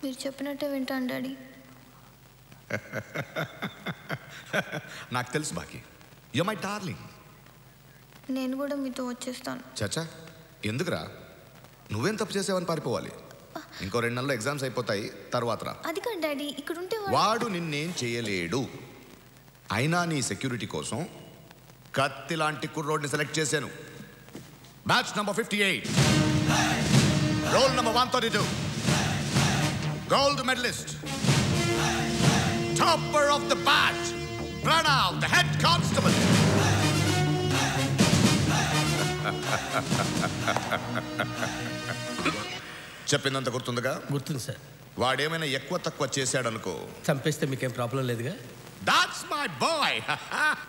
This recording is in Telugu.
మీరు చెప్పినట్టే వింటాను డాడీ. నాకు తెలుసు బాకీ, యు మై డార్లింగ్. నేను కూడా మీతో వచ్చేస్తాను. చచ్చా, ఎందుకురా? నువ్వేం తప్పు చేసావని పారిపోవాలి? ఇంకో 2 నెలల్లో ఎగ్జామ్స్ అయిపోతాయి, తర్వాత రా. అది కాదు డాడీ, ఇక్కడ ఉంటే వాడు నిన్నేం చేయలేడు. అయినా నీ సెక్యూరిటీ కోసం కత్తి లాంటి కుర్రోడ్ని సెలెక్ట్ చేశాను. Batch number 58, roll number 132, gold medallist, topper of the batch, Pranav the head constable. చెప్పిందంత గుర్తుందిగా? గుర్తుంది సార్. వాడేమైనా ఎక్కువ తక్కువ చేశాడనుకో, చంపేస్తే మీకేం ప్రాబ్లం లేదుగా? That's my boy.